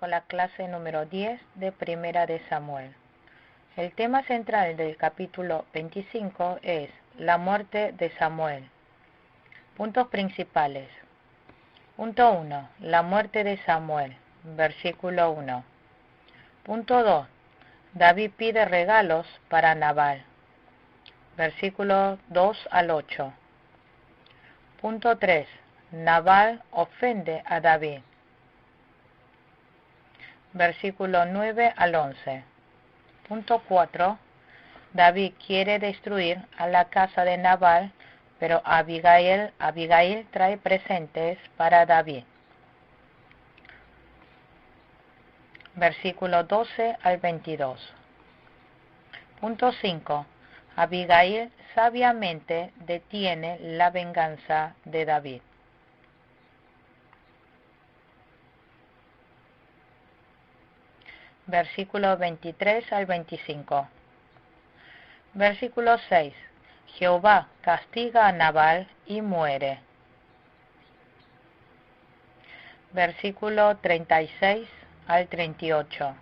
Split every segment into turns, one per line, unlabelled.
con la clase número 10 de Primera de Samuel. El tema central del capítulo 25 es la muerte de Samuel. Puntos principales. Punto 1. La muerte de Samuel. Versículo 1. Punto 2. David pide regalos para Nabal. Versículos 2 al 8. Punto 3. Nabal ofende a David. Versículo 9 al 11. Punto 4. David quiere destruir a la casa de Nabal, pero Abigail trae presentes para David. Versículo 12 al 22. Punto 5. Abigail sabiamente detiene la venganza de David. Versículo 23 al 25. Versículo 6. Jehová castiga a Nabal y muere. Versículo 36 al 38.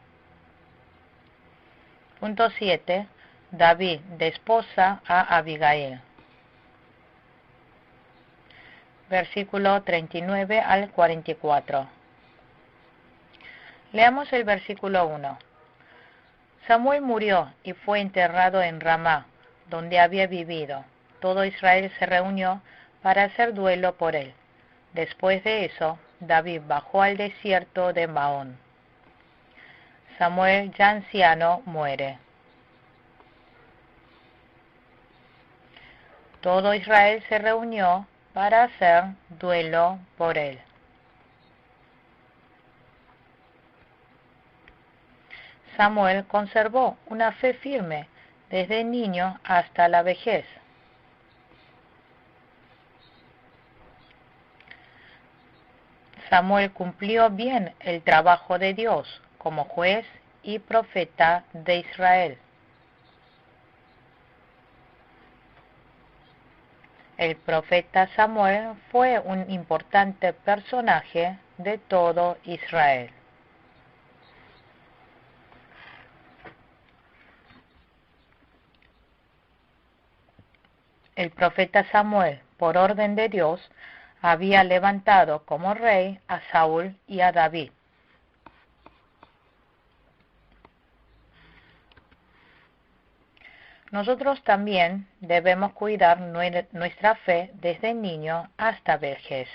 Punto 7. David desposa a Abigail. Versículo 39 al 44. Leamos el versículo 1. Samuel murió y fue enterrado en Ramá, donde había vivido. Todo Israel se reunió para hacer duelo por él. Después de eso, David bajó al desierto de Maón. Samuel, ya anciano, muere. Todo Israel se reunió para hacer duelo por él. Samuel conservó una fe firme desde niño hasta la vejez. Samuel cumplió bien el trabajo de Dios como juez y profeta de Israel. El profeta Samuel fue un importante personaje de todo Israel. El profeta Samuel, por orden de Dios, había levantado como rey a Saúl y a David. Nosotros también debemos cuidar nuestra fe desde niño hasta vejez.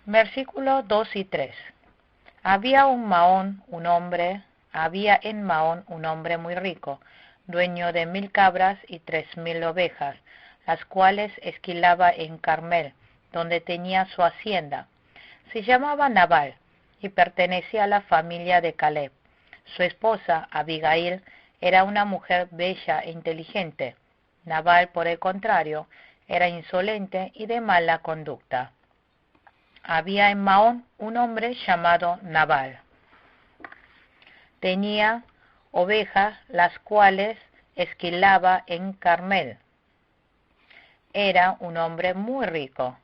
Versículos 2 y 3. Había en Maón un hombre muy rico, dueño de 1000 cabras y 3000 ovejas, las cuales esquilaba en Carmel, donde tenía su hacienda. Se llamaba Nabal y pertenecía a la familia de Caleb. Su esposa, Abigail, era una mujer bella e inteligente. Nabal, por el contrario, era insolente y de mala conducta. Había en Maón un hombre llamado Nabal. Tenía ovejas, las cuales esquilaba en Carmel. Era un hombre muy rico,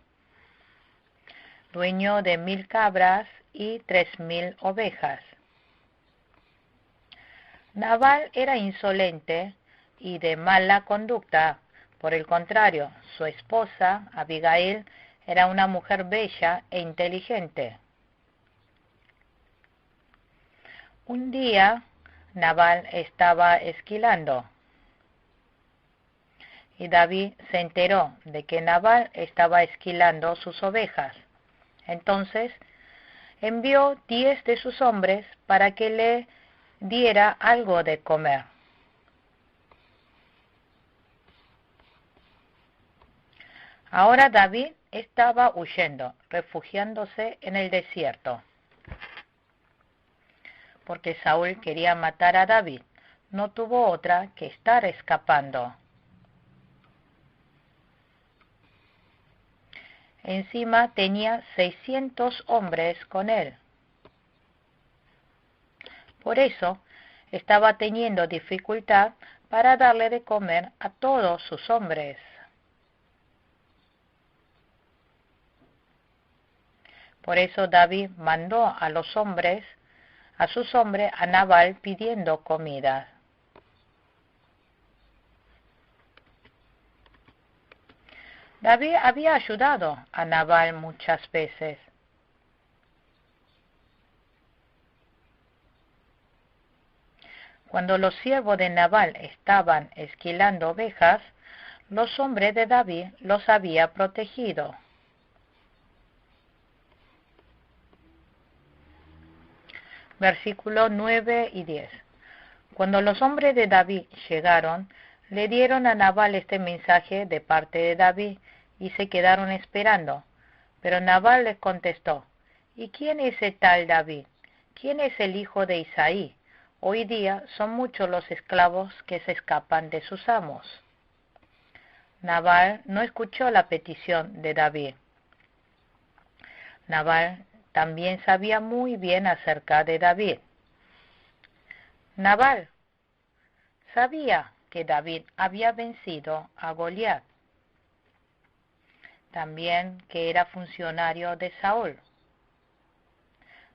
dueño de 1000 cabras y 3000 ovejas. Nabal era insolente y de mala conducta. Por el contrario, su esposa, Abigail, era una mujer bella e inteligente. Un día, Nabal estaba esquilando y David se enteró de que Nabal estaba esquilando sus ovejas. Entonces envió 10 de sus hombres para que le diera algo de comer. Ahora David estaba huyendo, refugiándose en el desierto, porque Saúl quería matar a David. No tuvo otra que estar escapando. Encima tenía 600 hombres con él. Por eso estaba teniendo dificultad para darle de comer a todos sus hombres. Por eso David mandó a sus hombres a Nabal pidiendo comida. David había ayudado a Nabal muchas veces. Cuando los siervos de Nabal estaban esquilando ovejas, los hombres de David los había protegido. Versículos 9 y 10. Cuando los hombres de David llegaron, le dieron a Nabal este mensaje de parte de David y se quedaron esperando. Pero Nabal les contestó: ¿Y quién es el tal David? ¿Quién es el hijo de Isaí? Hoy día son muchos los esclavos que se escapan de sus amos. Nabal no escuchó la petición de David. Nabal también sabía muy bien acerca de David. Nabal sabía que David había vencido a Goliat. También que era funcionario de Saúl.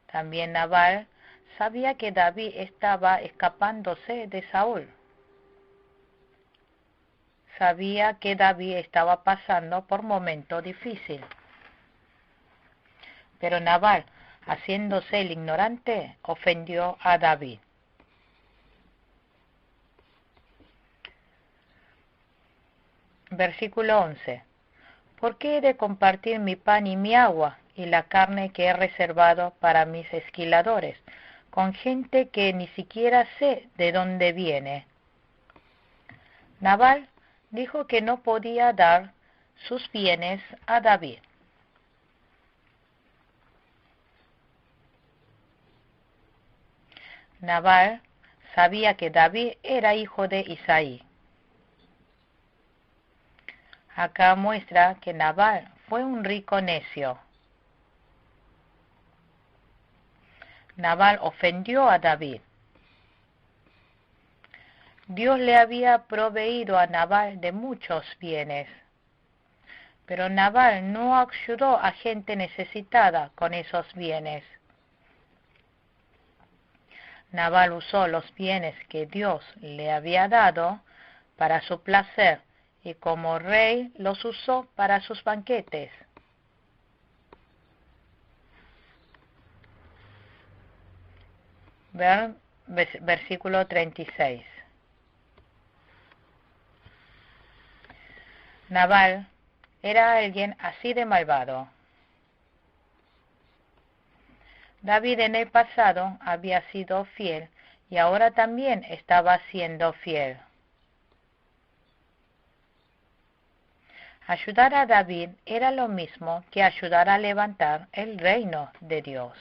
También Nabal sabía que David estaba escapándose de Saúl. Sabía que David estaba pasando por momentos difíciles. Pero Nabal, haciéndose el ignorante, ofendió a David. Versículo 11. ¿Por qué he de compartir mi pan y mi agua y la carne que he reservado para mis esquiladores con gente que ni siquiera sé de dónde viene? Nabal dijo que no podía dar sus bienes a David. Nabal sabía que David era hijo de Isaí. Acá muestra que Nabal fue un rico necio. Nabal ofendió a David. Dios le había proveído a Nabal de muchos bienes, pero Nabal no ayudó a gente necesitada con esos bienes. Nabal usó los bienes que Dios le había dado para su placer y como rey los usó para sus banquetes. Versículo 36. Nabal era alguien así de malvado. David en el pasado había sido fiel y ahora también estaba siendo fiel. Ayudar a David era lo mismo que ayudar a levantar el reino de Dios.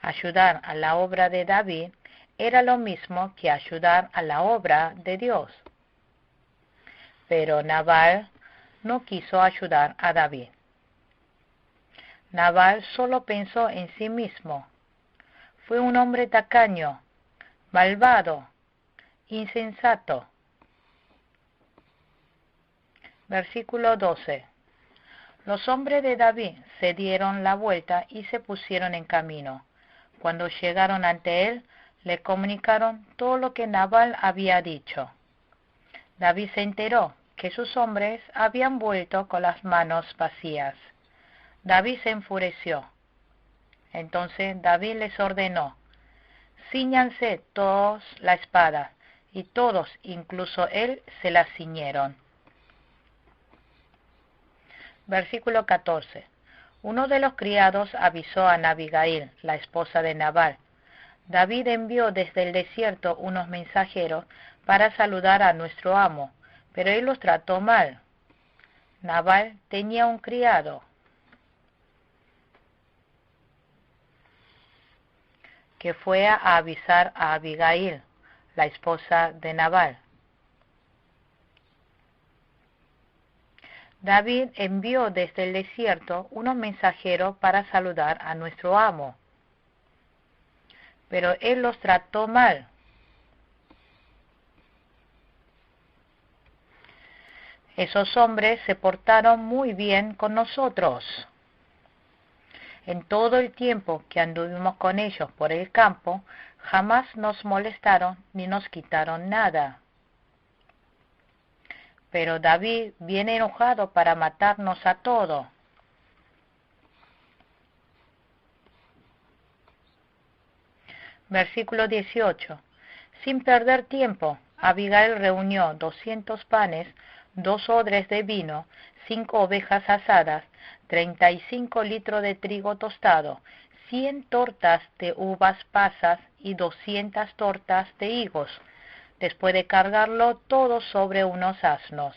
Ayudar a la obra de David era lo mismo que ayudar a la obra de Dios. Pero Nabal no quiso ayudar a David. Nabal solo pensó en sí mismo. Fue un hombre tacaño, malvado, insensato. Versículo 12. Los hombres de David se dieron la vuelta y se pusieron en camino. Cuando llegaron ante él, le comunicaron todo lo que Nabal había dicho. David se enteró que sus hombres habían vuelto con las manos vacías. David se enfureció. Entonces David les ordenó: cíñanse todos la espada, y todos, incluso él, se la ciñeron. Versículo 14. Uno de los criados avisó a Abigail, la esposa de Nabal: David envió desde el desierto unos mensajeros para saludar a nuestro amo, pero él los trató mal. Nabal tenía un criado que fue a avisar a Abigail, la esposa de Nabal. David envió desde el desierto unos mensajeros para saludar a nuestro amo, pero él los trató mal. Esos hombres se portaron muy bien con nosotros. En todo el tiempo que anduvimos con ellos por el campo, jamás nos molestaron ni nos quitaron nada. Pero David viene enojado para matarnos a todos. Versículo 18. Sin perder tiempo, Abigail reunió 200 panes, 2 odres de vino, 5 ovejas asadas, 35 litros de trigo tostado, 100 tortas de uvas pasas y 200 tortas de higos, después de cargarlo todo sobre unos asnos.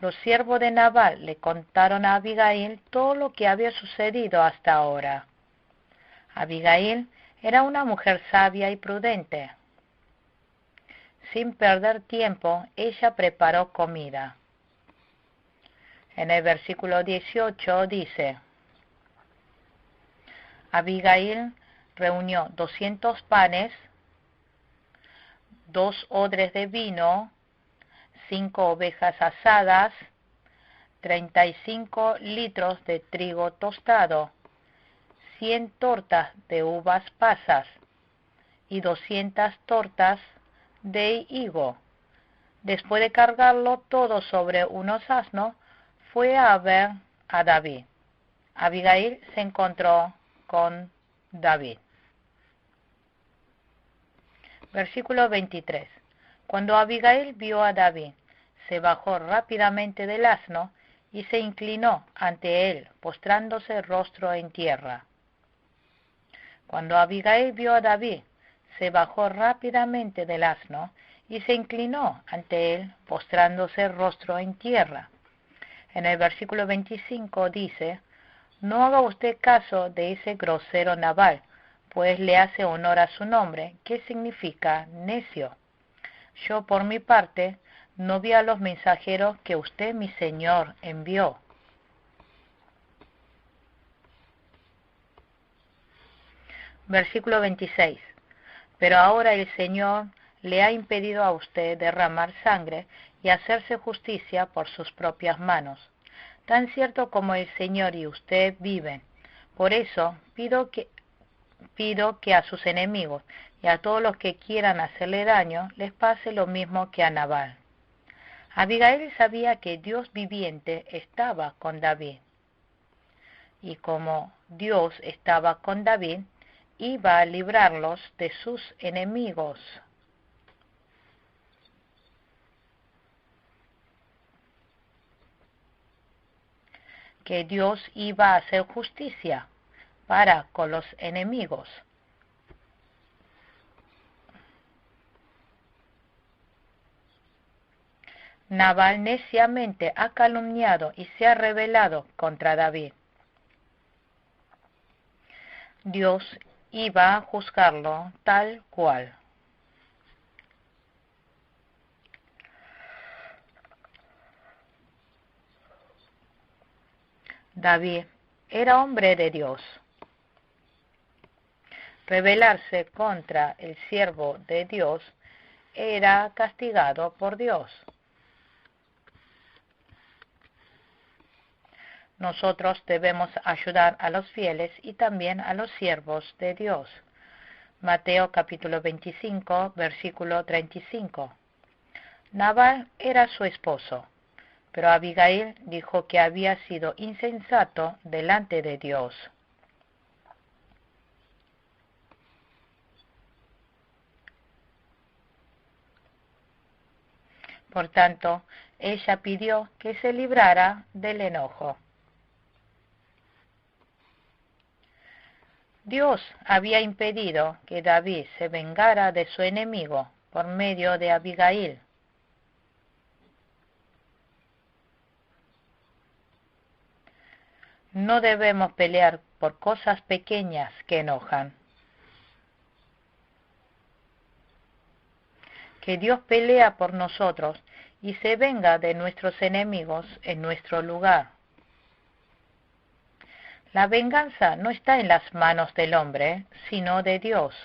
Los siervos de Nabal le contaron a Abigail todo lo que había sucedido hasta ahora. Abigail era una mujer sabia y prudente. Sin perder tiempo, ella preparó comida. En el versículo 18 dice: Abigail reunió 200 panes, 2 odres de vino, 5 ovejas asadas, 35 litros de trigo tostado, 100 tortas de uvas pasas y 200 tortas de higo. Después de cargarlo todo sobre unos asnos, fue a ver a David. Abigail se encontró con David. Versículo 23. Cuando Abigail vio a David, se bajó rápidamente del asno y se inclinó ante él, postrándose rostro en tierra. Cuando Abigail vio a David, se bajó rápidamente del asno y se inclinó ante él, postrándose rostro en tierra. En el versículo 25 dice: No haga usted caso de ese grosero Nabal, pues le hace honor a su nombre, que significa necio. Yo, por mi parte, no vi a los mensajeros que usted, mi señor, envió. Versículo 26. Pero ahora el Señor le ha impedido a usted derramar sangre y hacerse justicia por sus propias manos, tan cierto como el Señor y usted viven. Por eso pido que a sus enemigos y a todos los que quieran hacerle daño les pase lo mismo que a Nabal. Abigail sabía que Dios viviente estaba con David, y como Dios estaba con David, iba a librarlos de sus enemigos. Que Dios iba a hacer justicia para con los enemigos. Nabal neciamente ha calumniado y se ha rebelado contra David. Dios iba a juzgarlo tal cual. David era hombre de Dios. Rebelarse contra el siervo de Dios era castigado por Dios. Nosotros debemos ayudar a los fieles y también a los siervos de Dios. Mateo capítulo 25, versículo 35. Nabal era su esposo, pero Abigail dijo que había sido insensato delante de Dios. Por tanto, ella pidió que se librara del enojo. Dios había impedido que David se vengara de su enemigo por medio de Abigail. No debemos pelear por cosas pequeñas que enojan. Que Dios pelea por nosotros y se venga de nuestros enemigos en nuestro lugar. La venganza no está en las manos del hombre, sino de Dios.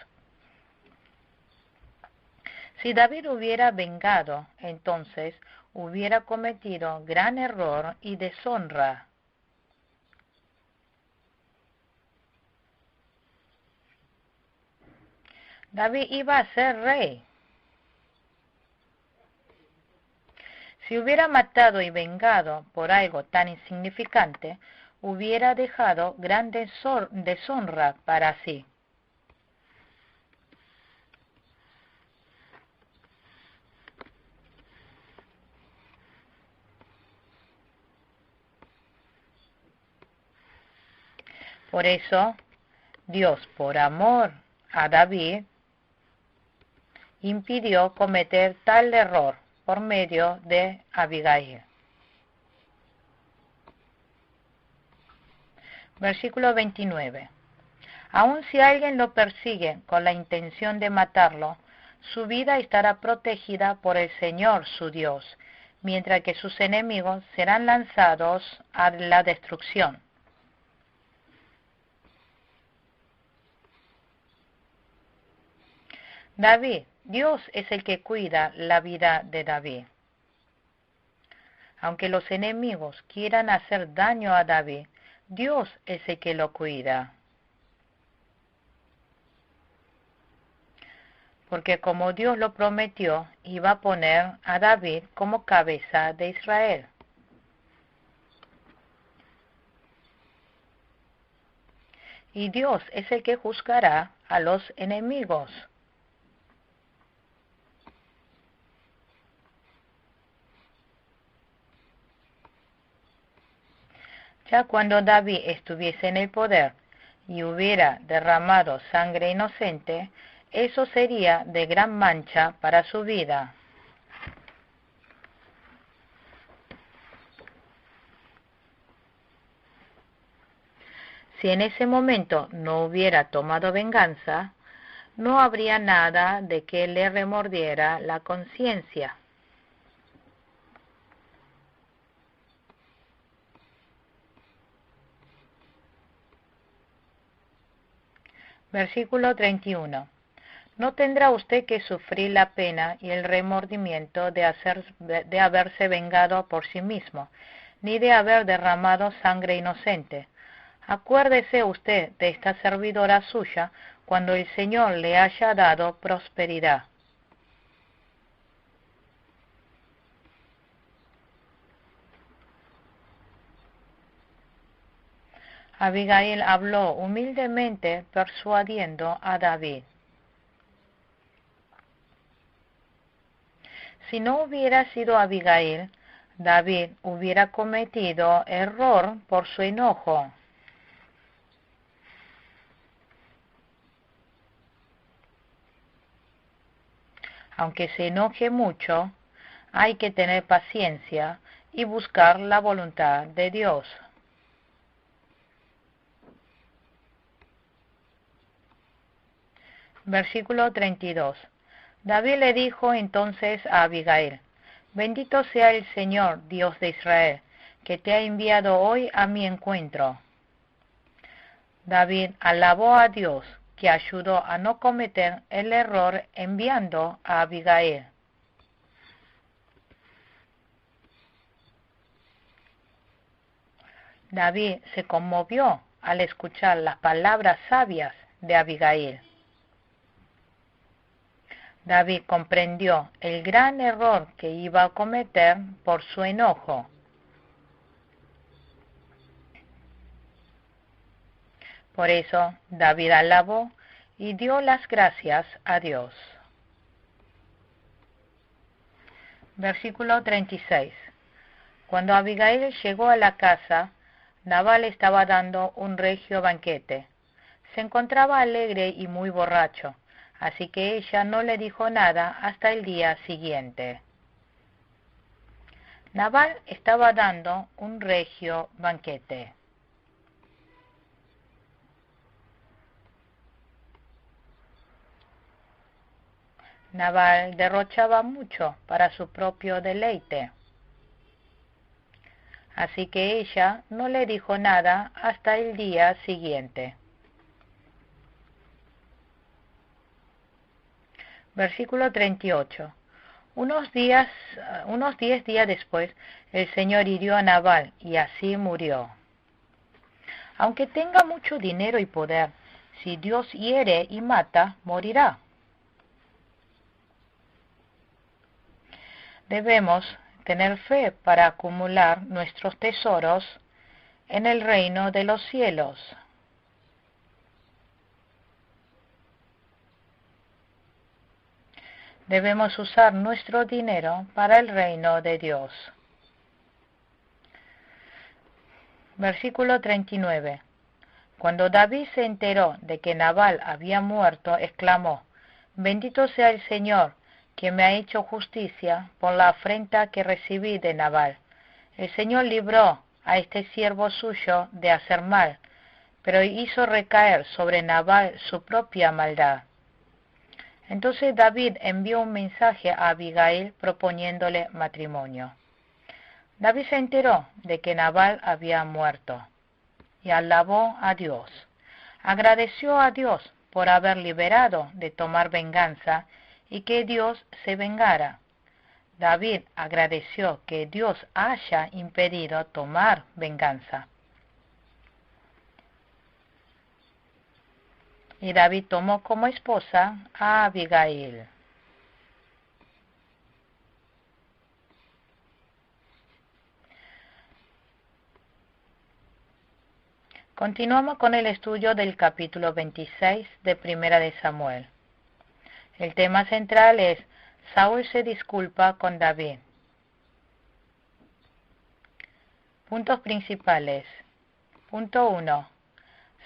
Si David hubiera vengado, entonces hubiera cometido gran error y deshonra. David iba a ser rey. Si hubiera matado y vengado por algo tan insignificante, hubiera dejado gran deshonra para sí. Por eso, Dios, por amor a David, impidió cometer tal error por medio de Abigail. Versículo 29. Aun si alguien lo persigue con la intención de matarlo, su vida estará protegida por el Señor su Dios, mientras que sus enemigos serán lanzados a la destrucción. David, Dios es el que cuida la vida de David. Aunque los enemigos quieran hacer daño a David, Dios es el que lo cuida. Porque como Dios lo prometió, iba a poner a David como cabeza de Israel. Y Dios es el que juzgará a los enemigos. Ya cuando David estuviese en el poder y hubiera derramado sangre inocente, eso sería de gran mancha para su vida. Si en ese momento no hubiera tomado venganza, no habría nada de que le remordiera la conciencia. Versículo 31. No tendrá usted que sufrir la pena y el remordimiento de haberse vengado por sí mismo, ni de haber derramado sangre inocente. Acuérdese usted de esta servidora suya cuando el Señor le haya dado prosperidad. Abigail habló humildemente persuadiendo a David. Si no hubiera sido Abigail, David hubiera cometido error por su enojo. Aunque se enoje mucho, hay que tener paciencia y buscar la voluntad de Dios. Versículo 32. David le dijo entonces a Abigail: Bendito sea el Señor, Dios de Israel, que te ha enviado hoy a mi encuentro. David alabó a Dios, que ayudó a no cometer el error enviando a Abigail. David se conmovió al escuchar las palabras sabias de Abigail. David comprendió el gran error que iba a cometer por su enojo. Por eso David alabó y dio las gracias a Dios. Versículo 36. Cuando Abigail llegó a la casa, Nabal estaba dando un regio banquete. Se encontraba alegre y muy borracho, así que ella no le dijo nada hasta el día siguiente. Nabal estaba dando un regio banquete. Nabal derrochaba mucho para su propio deleite. Así que ella no le dijo nada hasta el día siguiente. Versículo 38. Unos 10 días después, el Señor hirió a Nabal y así murió. Aunque tenga mucho dinero y poder, si Dios hiere y mata, morirá. Debemos tener fe para acumular nuestros tesoros en el reino de los cielos. Debemos usar nuestro dinero para el reino de Dios. Versículo 39. Cuando David se enteró de que Nabal había muerto, exclamó: Bendito sea el Señor, que me ha hecho justicia por la afrenta que recibí de Nabal. El Señor libró a este siervo suyo de hacer mal, pero hizo recaer sobre Nabal su propia maldad. Entonces David envió un mensaje a Abigail proponiéndole matrimonio. David se enteró de que Nabal había muerto y alabó a Dios. Agradeció a Dios por haber liberado de tomar venganza y que Dios se vengara. David agradeció que Dios haya impedido tomar venganza. Y David tomó como esposa a Abigail. Continuamos con el estudio del capítulo 26 de Primera de Samuel. El tema central es: Saúl se disculpa con David. Puntos principales. Punto 1.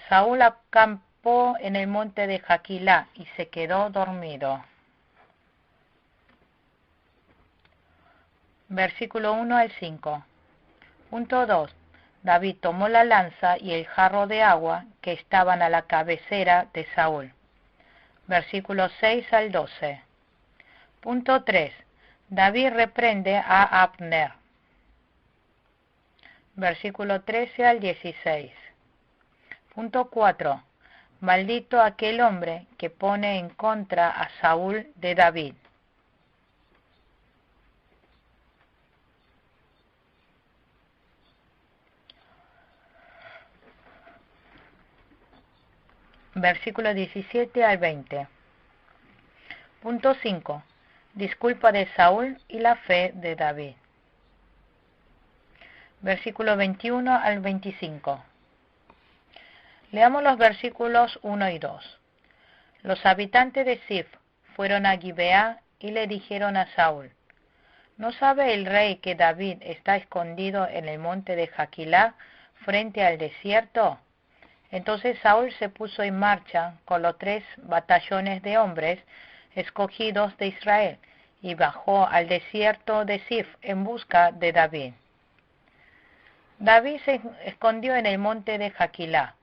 Saúl acampó en el monte de Jaquilá y se quedó dormido. Versículo 1 al 5. Punto 2. David tomó la lanza y el jarro de agua que estaban a la cabecera de Saúl. Versículos 6 al 12. Punto 3. David reprende a Abner. Versículo 13 al 16. Punto 4. Maldito aquel hombre que pone en contra a Saúl de David. Versículo 17 al 20. Punto 5. Disculpa de Saúl y la fe de David. Versículo 21 al 25. Leamos los versículos 1 y 2. Los habitantes de Zif fueron a Gibeá y le dijeron a Saúl: ¿No sabe el rey que David está escondido en el monte de Jaquilá frente al desierto? Entonces Saúl se puso en marcha con los 3 batallones de hombres escogidos de Israel y bajó al desierto de Zif en busca de David. David se escondió en el monte de Jaquilá.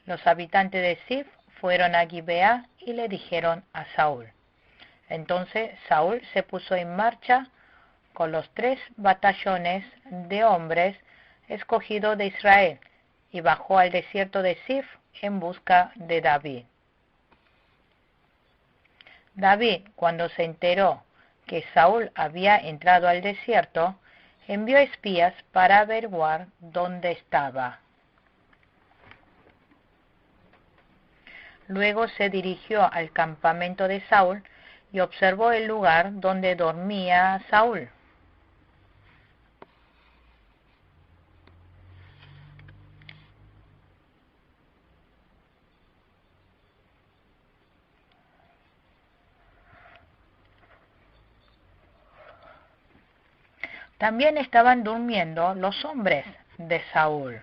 Los habitantes de Zif fueron a Gibeá y le dijeron a Saúl. Entonces Saúl se puso en marcha con los 3 batallones de hombres escogidos de Israel y bajó al desierto de Zif en busca de David. David, cuando se enteró que Saúl había entrado al desierto, envió espías para averiguar dónde estaba. Luego se dirigió al campamento de Saúl y observó el lugar donde dormía Saúl. También estaban durmiendo los hombres de Saúl.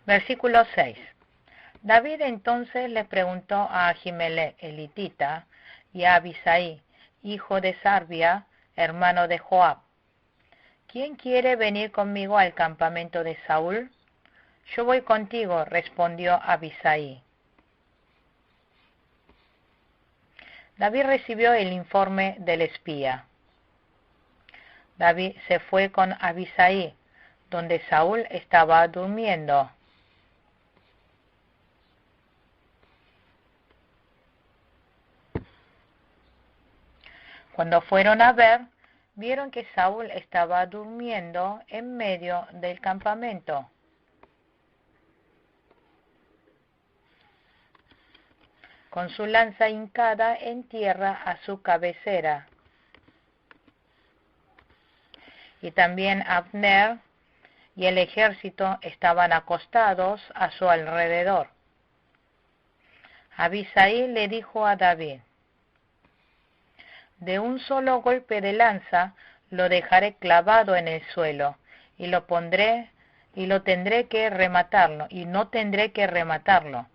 Versículo 6. David entonces le preguntó a Ahimelech elitita y a Abisai, hijo de Sarbia, hermano de Joab: ¿Quién quiere venir conmigo al campamento de Saúl? Yo voy contigo, respondió Abisai. David recibió el informe del espía. David se fue con Abisai, donde Saúl estaba durmiendo. Cuando fueron a ver, vieron que Saúl estaba durmiendo en medio del campamento. Con su lanza hincada en tierra a su cabecera. y también Abner y el ejército estaban acostados a su alrededor. Abisai le dijo a David: de un solo golpe de lanza lo dejaré clavado en el suelo, y lo tendré que rematarlo, y no tendré que rematarlo.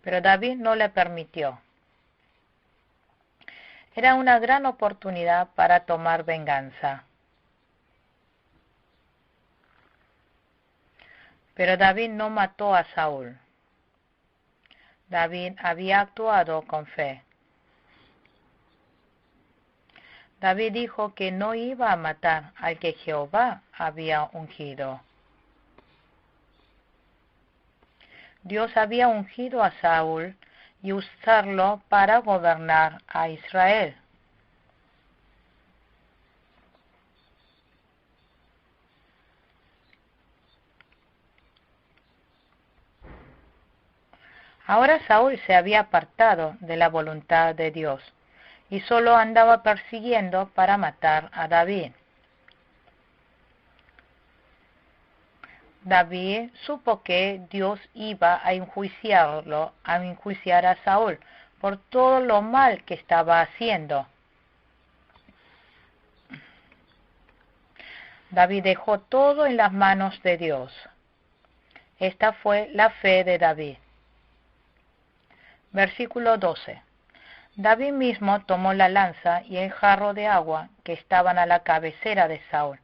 Pero David no le permitió. Era una gran oportunidad para tomar venganza. Pero David no mató a Saúl. David había actuado con fe. David dijo que no iba a matar al que Jehová había ungido. Dios había ungido a Saúl y usarlo para gobernar a Israel. Ahora Saúl se había apartado de la voluntad de Dios y solo andaba persiguiendo para matar a David. David supo que Dios iba a enjuiciar a Saúl por todo lo mal que estaba haciendo. David dejó todo en las manos de Dios. Esta fue la fe de David. Versículo 12. David mismo tomó la lanza y el jarro de agua que estaban a la cabecera de Saúl,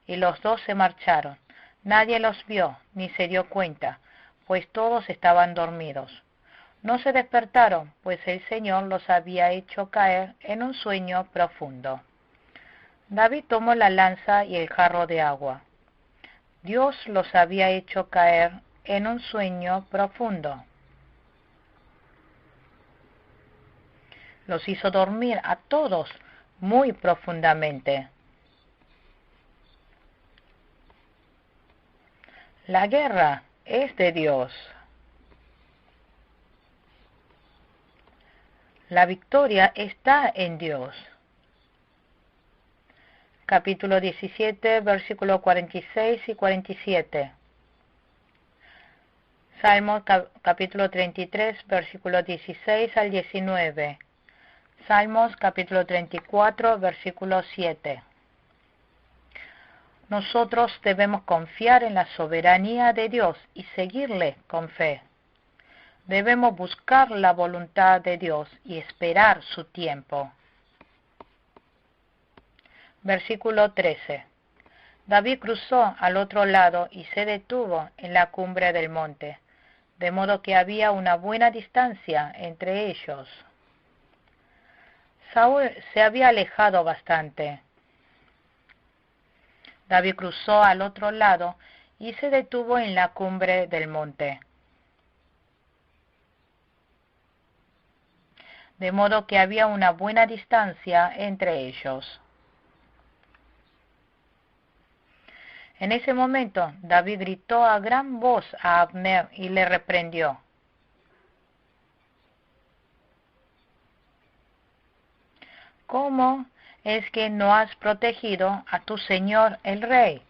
y los dos se marcharon. Nadie los vio ni se dio cuenta, pues todos estaban dormidos. No se despertaron, pues el Señor los había hecho caer en un sueño profundo. David tomó la lanza y el jarro de agua. Dios los había hecho caer en un sueño profundo. Los hizo dormir a todos muy profundamente. La guerra es de Dios. La victoria está en Dios. Capítulo 17, versículos 46 y 47. Salmos capítulo 33, versículos 16 al 19. Salmos capítulo 34, versículo 7. Nosotros debemos confiar en la soberanía de Dios y seguirle con fe. Debemos buscar la voluntad de Dios y esperar su tiempo. Versículo 13. David cruzó al otro lado y se detuvo en la cumbre del monte, de modo que había una buena distancia entre ellos. Saúl se había alejado bastante. David cruzó al otro lado y se detuvo en la cumbre del monte, de modo que había una buena distancia entre ellos. En ese momento, David gritó a gran voz a Abner y le reprendió. ¿Cómo es que no has protegido a tu señor el rey?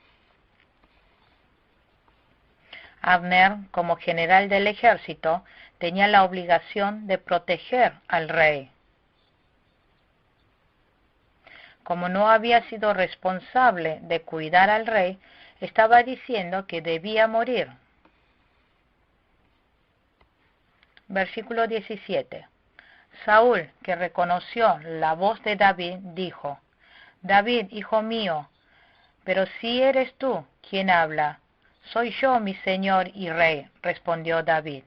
Abner, como general del ejército, tenía la obligación de proteger al rey. Como no había sido responsable de cuidar al rey, estaba diciendo que debía morir. Versículo 17. Saúl, que reconoció la voz de David, dijo: David, hijo mío, pero si eres tú quien habla, soy yo, mi señor y rey, respondió David.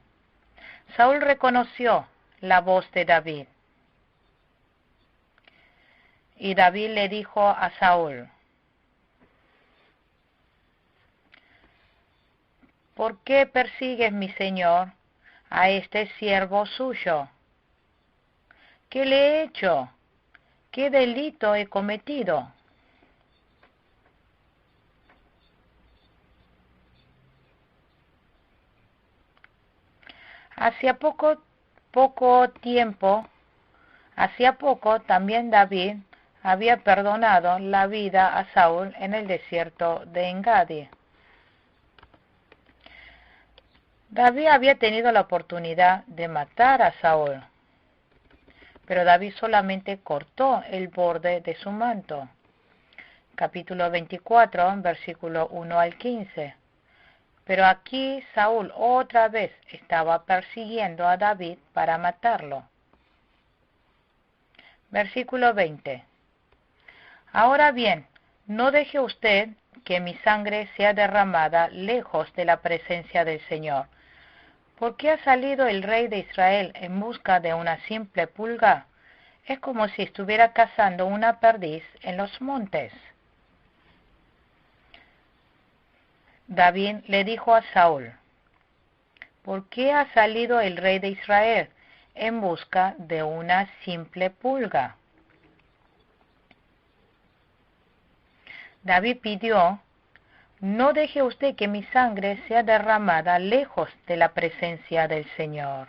Saúl reconoció la voz de David. Y David le dijo a Saúl: ¿por qué persigues, mi señor, a este siervo suyo? ¿Qué le he hecho? ¿Qué delito he cometido? Hacía poco también David había perdonado la vida a Saúl en el desierto de Engadi. David había tenido la oportunidad de matar a Saúl, pero David solamente cortó el borde de su manto. Capítulo 24, versículo 1 al 15. Pero aquí Saúl otra vez estaba persiguiendo a David para matarlo. Versículo 20. Ahora bien, no deje usted que mi sangre sea derramada lejos de la presencia del Señor. ¿Por qué ha salido el rey de Israel en busca de una simple pulga? Es como si estuviera cazando una perdiz en los montes. David le dijo a Saúl: ¿por qué ha salido el rey de Israel en busca de una simple pulga? David pidió: no deje usted que mi sangre sea derramada lejos de la presencia del Señor.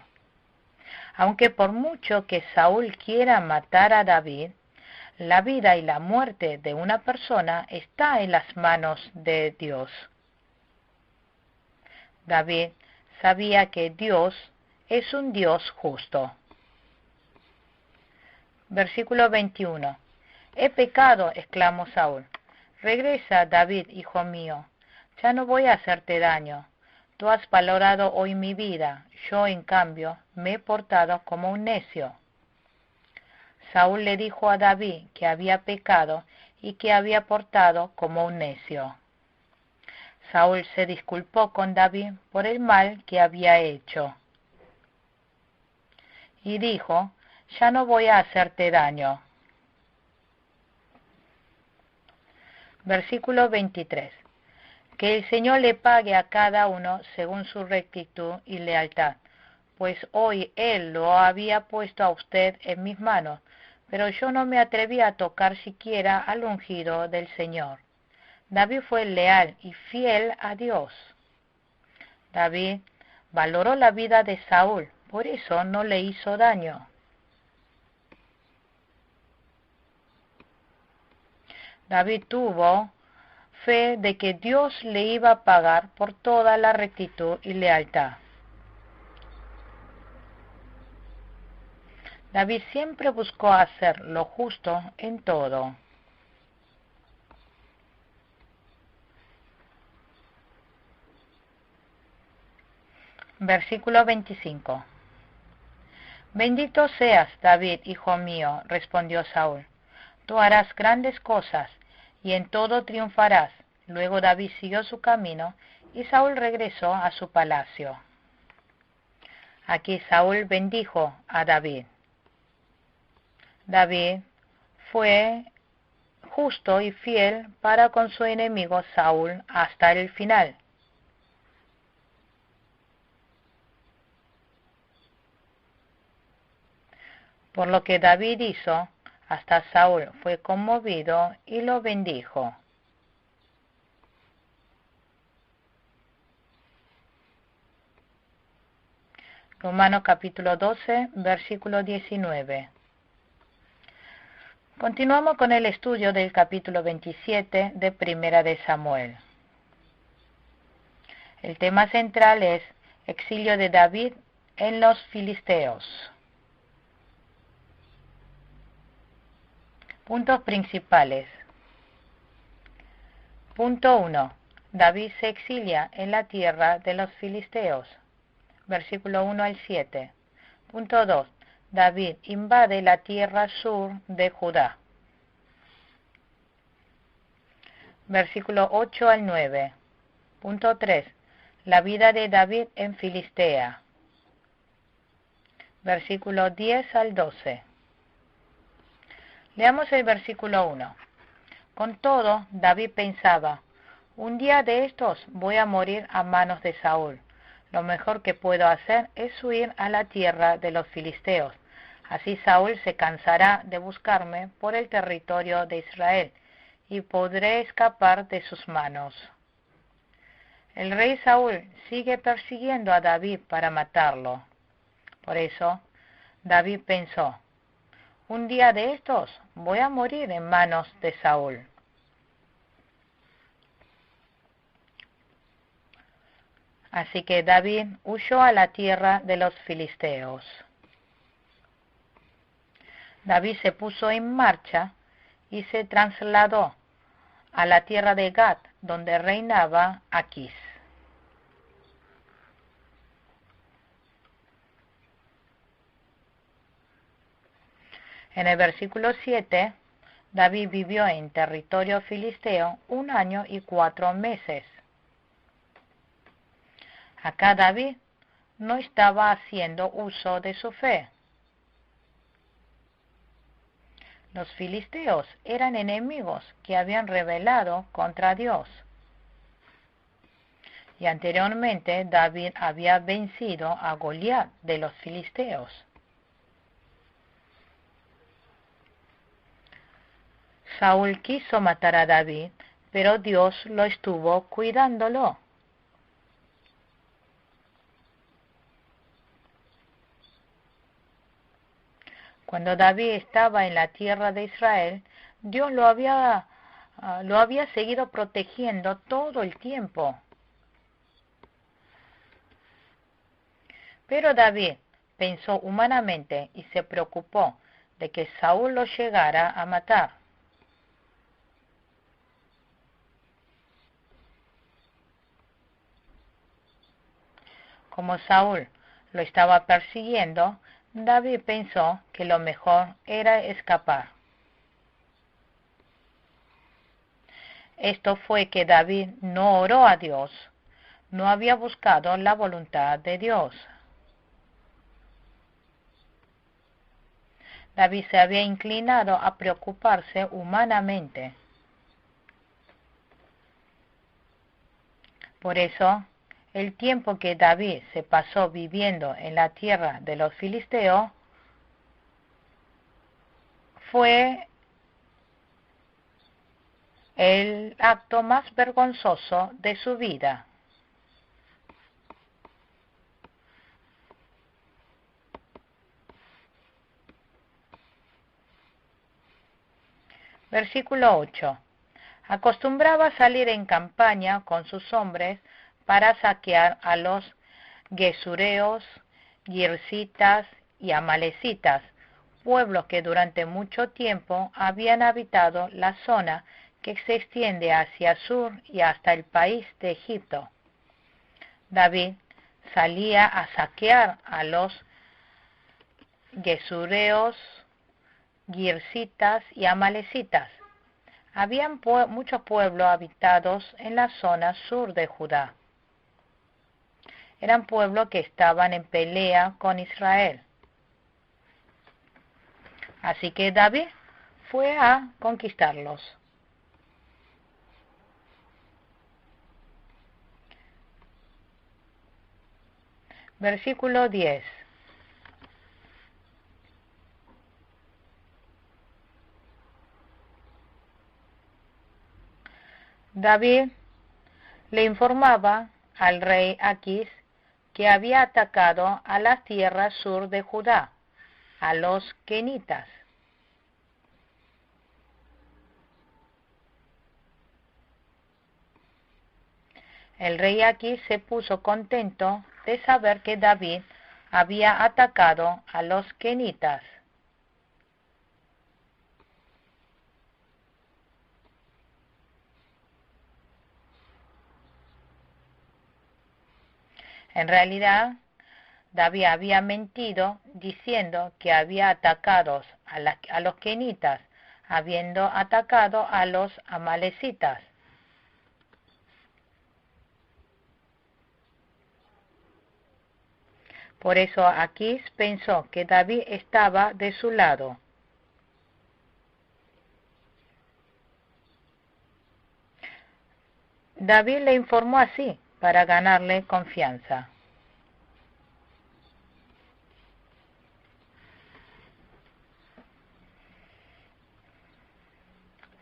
Aunque por mucho que Saúl quiera matar a David, la vida y la muerte de una persona está en las manos de Dios. David sabía que Dios es un Dios justo. Versículo 21. He pecado, exclamó Saúl. Regresa, David, hijo mío. Ya no voy a hacerte daño. Tú has valorado hoy mi vida. Yo, en cambio, me he portado como un necio. Saúl le dijo a David que había pecado y que había portado como un necio. Saúl se disculpó con David por el mal que había hecho. Y dijo: ya no voy a hacerte daño. Versículo 23. Que el Señor le pague a cada uno según su rectitud y lealtad, pues hoy Él lo había puesto a usted en mis manos, pero yo no me atreví a tocar siquiera al ungido del Señor. David fue leal y fiel a Dios. David valoró la vida de Saúl, por eso no le hizo daño. David tuvo fe de que Dios le iba a pagar por toda la rectitud y lealtad. David siempre buscó hacer lo justo en todo. Versículo 25. Bendito seas, David, hijo mío, respondió Saúl. Tú harás grandes cosas, y en todo triunfarás. Luego David siguió su camino, y Saúl regresó a su palacio. Aquí Saúl bendijo a David. David fue justo y fiel para con su enemigo Saúl hasta el final. Por lo que David hizo, hasta Saúl fue conmovido y lo bendijo. Romanos capítulo 12, versículo 19. Continuamos con el estudio del capítulo 27 de Primera de Samuel. El tema central es exilio de David en los filisteos. Puntos principales. Punto 1. David se exilia en la tierra de los filisteos. Versículo 1 al 7. Punto 2. David invade la tierra sur de Judá. Versículo 8 al 9. Punto 3. La vida de David en Filistea. Versículo 10 al 12. Leamos el versículo 1. Con todo, David pensaba: un día de estos voy a morir a manos de Saúl. Lo mejor que puedo hacer es huir a la tierra de los filisteos. Así Saúl se cansará de buscarme por el territorio de Israel, y podré escapar de sus manos. El rey Saúl sigue persiguiendo a David para matarlo. Por eso, David pensó: un día de estos voy a morir en manos de Saúl. Así que David huyó a la tierra de los filisteos. David se puso en marcha y se trasladó a la tierra de Gad, donde reinaba Aquís. En el versículo 7, David vivió en territorio filisteo 1 año y 4 meses. Acá David no estaba haciendo uso de su fe. Los filisteos eran enemigos que habían rebelado contra Dios. Y anteriormente David había vencido a Goliat de los filisteos. Saúl quiso matar a David, pero Dios lo estuvo cuidándolo. Cuando David estaba en la tierra de Israel, Dios lo había seguido protegiendo todo el tiempo. Pero David pensó humanamente y se preocupó de que Saúl lo llegara a matar. Como Saúl lo estaba persiguiendo, David pensó que lo mejor era escapar. Esto fue que David no oró a Dios, no había buscado la voluntad de Dios. David se había inclinado a preocuparse humanamente. Por eso, el tiempo que David se pasó viviendo en la tierra de los filisteos fue el acto más vergonzoso de su vida. Versículo 8. Acostumbraba salir en campaña con sus hombres para saquear a los gesureos, girzitas y amalecitas, pueblos que durante mucho tiempo habían habitado la zona que se extiende hacia sur y hasta el país de Egipto. David salía a saquear a los gesureos, girzitas y amalecitas. Habían muchos pueblos habitados en la zona sur de Judá. Eran pueblos que estaban en pelea con Israel. Así que David fue a conquistarlos. Versículo 10. David le informaba al rey Aquís que había atacado a las tierras sur de Judá, a los kenitas. El rey Aquís se puso contento de saber que David había atacado a los kenitas. En realidad, David había mentido diciendo que había atacado a los kenitas, habiendo atacado a los amalecitas. Por eso Aquís pensó que David estaba de su lado. David le informó así para ganarle confianza.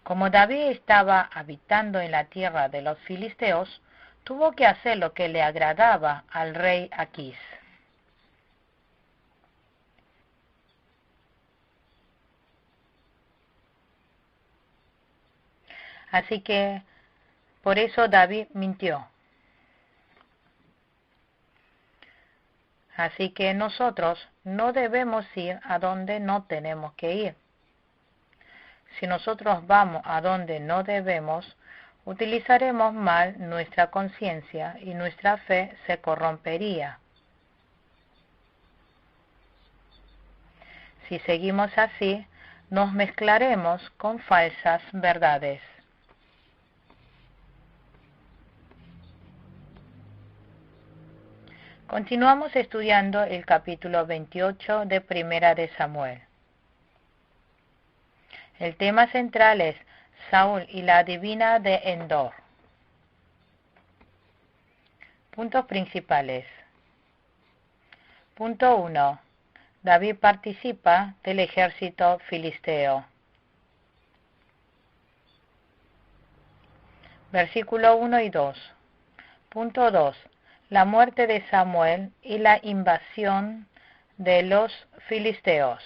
Como David estaba habitando en la tierra de los filisteos, tuvo que hacer lo que le agradaba al rey Aquís. Así que por eso David mintió. Así que nosotros no debemos ir a donde no tenemos que ir. Si nosotros vamos a donde no debemos, utilizaremos mal nuestra conciencia y nuestra fe se corrompería. Si seguimos así, nos mezclaremos con falsas verdades. Continuamos estudiando el capítulo 28 de Primera de Samuel. El tema central es Saúl y la adivina de Endor. Puntos principales. Punto 1. David participa del ejército filisteo. Versículo 1 y 2. Punto 2. La muerte de Samuel y la invasión de los filisteos.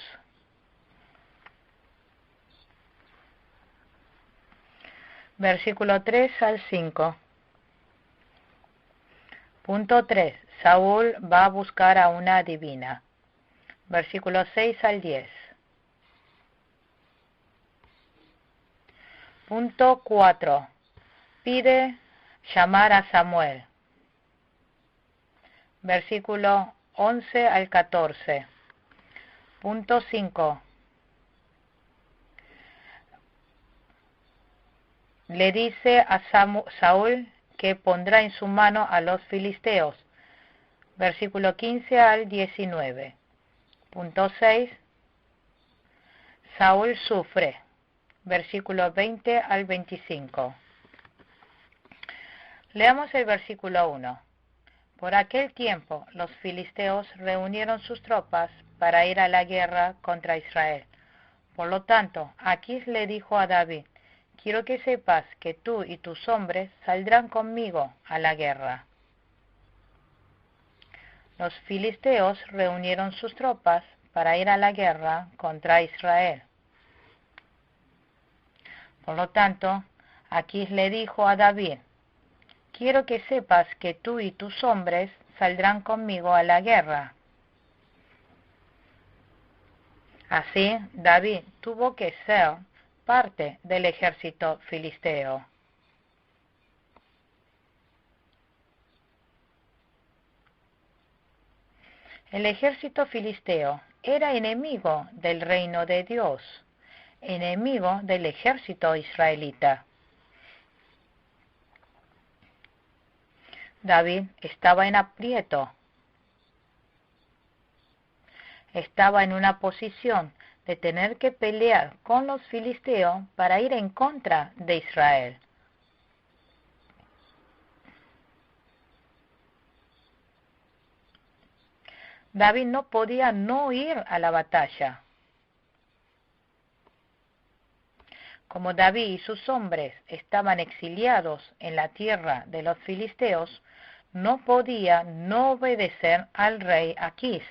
Versículo 3 al 5. Punto 3. Saúl va a buscar a una adivina. Versículo 6 al 10. Punto 4. Pide llamar a Samuel. Versículo 11 al 14. Punto 5. Le dice a Saúl que pondrá en su mano a los filisteos. Versículo 15 al 19. Punto 6. Saúl sufre. Versículo 20 al 25. Leamos el versículo 1. Por aquel tiempo los filisteos reunieron sus tropas para ir a la guerra contra Israel. Por lo tanto, Aquis le dijo a David: quiero que sepas que tú y tus hombres saldrán conmigo a la guerra. Los filisteos reunieron sus tropas para ir a la guerra contra Israel. Por lo tanto, Aquis le dijo a David: quiero que sepas que tú y tus hombres saldrán conmigo a la guerra. Así, David tuvo que ser parte del ejército filisteo. El ejército filisteo era enemigo del reino de Dios, enemigo del ejército israelita. David estaba en aprieto. Estaba en una posición de tener que pelear con los filisteos para ir en contra de Israel. David no podía no ir a la batalla. Como David y sus hombres estaban exiliados en la tierra de los filisteos, no podía no obedecer al rey Aquis.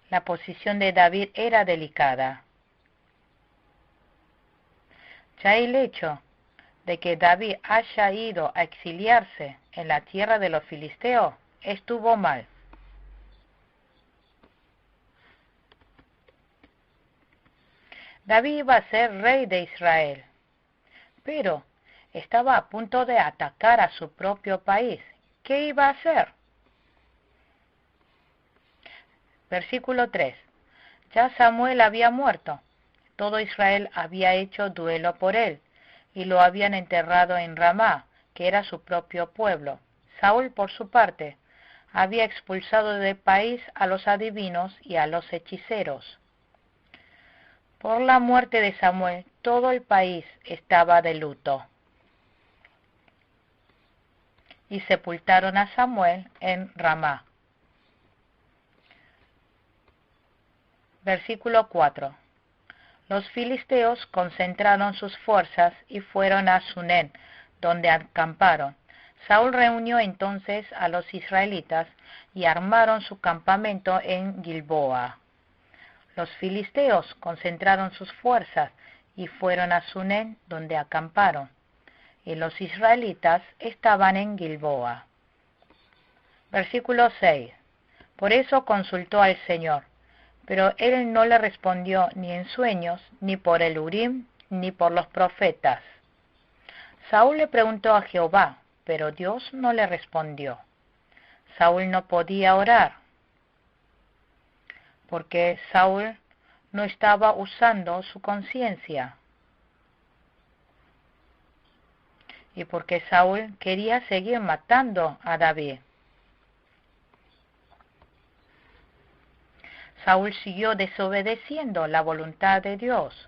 La posición de David era delicada. Ya el hecho de que David haya ido a exiliarse en la tierra de los filisteos estuvo mal. David iba a ser rey de Israel, pero estaba a punto de atacar a su propio país. ¿Qué iba a hacer? Versículo 3. Ya Samuel había muerto. Todo Israel había hecho duelo por él, y lo habían enterrado en Ramá, que era su propio pueblo. Saúl, por su parte, había expulsado del país a los adivinos y a los hechiceros. Por la muerte de Samuel, todo el país estaba de luto. Y sepultaron a Samuel en Ramá. Versículo 4. Los filisteos concentraron sus fuerzas y fueron a Sunén, donde acamparon. Saúl reunió entonces a los israelitas y armaron su campamento en Gilboa. Los filisteos concentraron sus fuerzas y fueron a Sunem, donde acamparon, y los israelitas estaban en Gilboa. Versículo 6. Por eso consultó al Señor, pero él no le respondió ni en sueños, ni por el Urim, ni por los profetas. Saúl le preguntó a Jehová, pero Dios no le respondió. Saúl no podía orar, porque Saúl no estaba usando su conciencia, y porque Saúl quería seguir matando a David. Saúl siguió desobedeciendo la voluntad de Dios.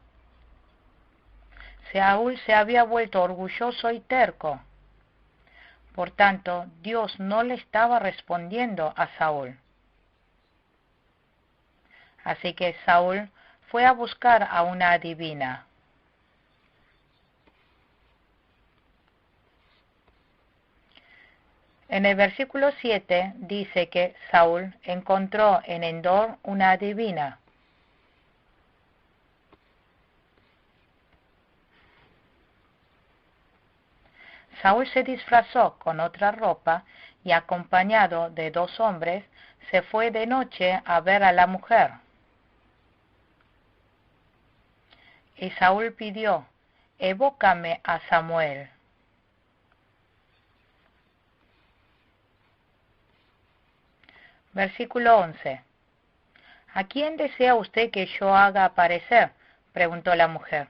Saúl se había vuelto orgulloso y terco. Por tanto, Dios no le estaba respondiendo a Saúl. Así que Saúl fue a buscar a una adivina. En el versículo 7 dice que Saúl encontró en Endor una adivina. Saúl se disfrazó con otra ropa y acompañado de 2 hombres se fue de noche a ver a la mujer. Y Saúl pidió: evócame a Samuel. Versículo 11. ¿A quién desea usted que yo haga aparecer?, preguntó la mujer.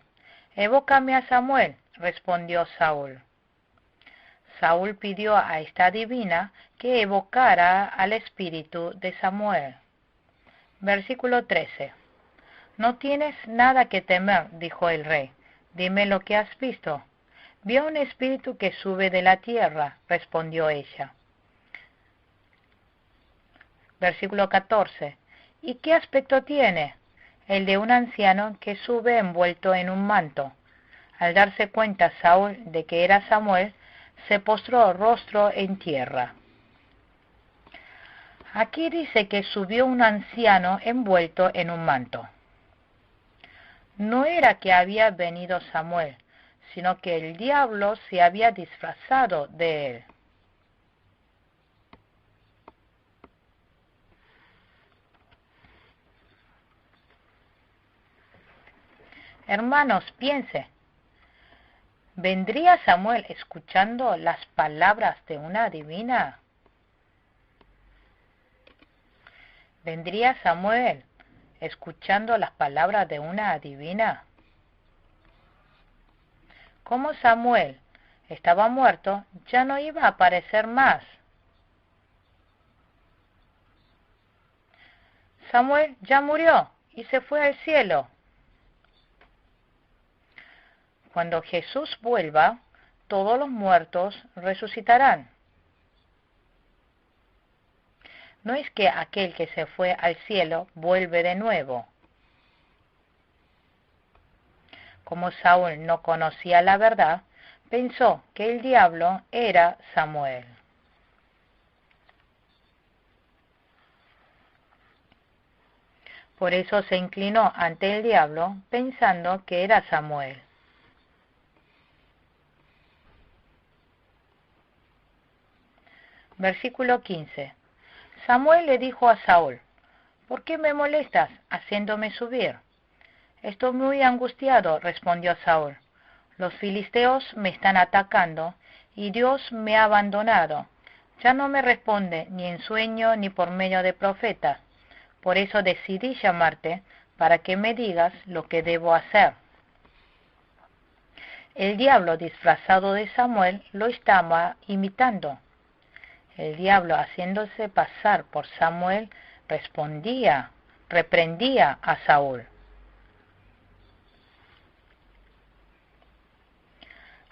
Evócame a Samuel, respondió Saúl. Saúl pidió a esta adivina que evocara al espíritu de Samuel. Versículo 13. No tienes nada que temer, dijo el rey. Dime lo que has visto. Vi un espíritu que sube de la tierra, respondió ella. Versículo 14. ¿Y qué aspecto tiene? El de un anciano que sube envuelto en un manto. Al darse cuenta Saúl de que era Samuel, se postró rostro en tierra. Aquí dice que subió un anciano envuelto en un manto. No era que había venido Samuel, sino que el diablo se había disfrazado de él. Hermanos, piense, ¿vendría Samuel escuchando las palabras de una adivina? ¿Vendría Samuel escuchando las palabras de una adivina? Como Samuel estaba muerto, ya no iba a aparecer más. Samuel ya murió y se fue al cielo. Cuando Jesús vuelva, todos los muertos resucitarán. No es que aquel que se fue al cielo vuelve de nuevo. Como Saúl no conocía la verdad, pensó que el diablo era Samuel. Por eso se inclinó ante el diablo, pensando que era Samuel. Versículo 15. Samuel le dijo a Saúl: ¿por qué me molestas haciéndome subir? Estoy muy angustiado, respondió Saúl. Los filisteos me están atacando y Dios me ha abandonado. Ya no me responde ni en sueño ni por medio de profetas. Por eso decidí llamarte para que me digas lo que debo hacer. El diablo disfrazado de Samuel lo estaba imitando. El diablo, haciéndose pasar por Samuel, reprendía a Saúl.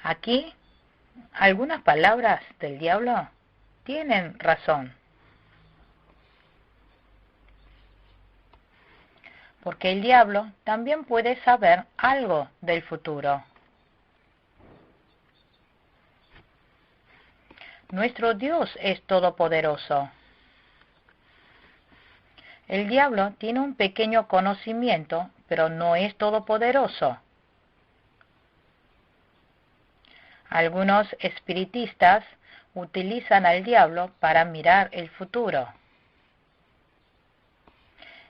Aquí, algunas palabras del diablo tienen razón. Porque el diablo también puede saber algo del futuro. Nuestro Dios es todopoderoso. El diablo tiene un pequeño conocimiento, pero no es todopoderoso. Algunos espiritistas utilizan al diablo para mirar el futuro.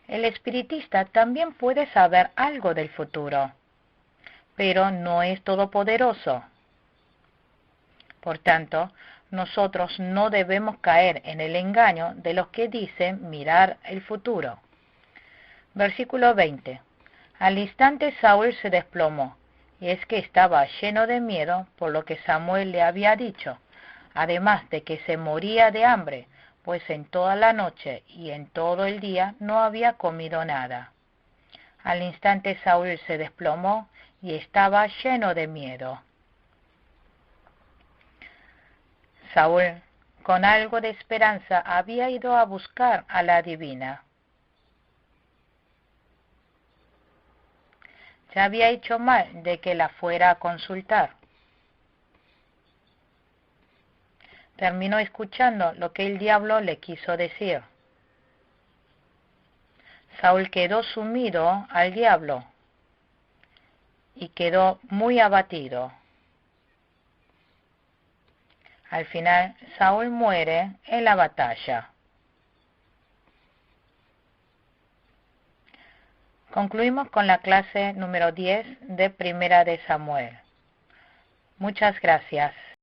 El espiritista también puede saber algo del futuro, pero no es todopoderoso. Por tanto, nosotros no debemos caer en el engaño de los que dicen mirar el futuro. Versículo 20. Al instante Saúl se desplomó, y es que estaba lleno de miedo por lo que Samuel le había dicho, además de que se moría de hambre, pues en toda la noche y en todo el día no había comido nada. Al instante Saúl se desplomó y estaba lleno de miedo. Saúl, con algo de esperanza, había ido a buscar a la adivina. Se había hecho mal de que la fuera a consultar. Terminó escuchando lo que el diablo le quiso decir. Saúl quedó sumido al diablo y quedó muy abatido. Al final, Saúl muere en la batalla. Concluimos con la clase número 10 de Primera de Samuel. Muchas gracias.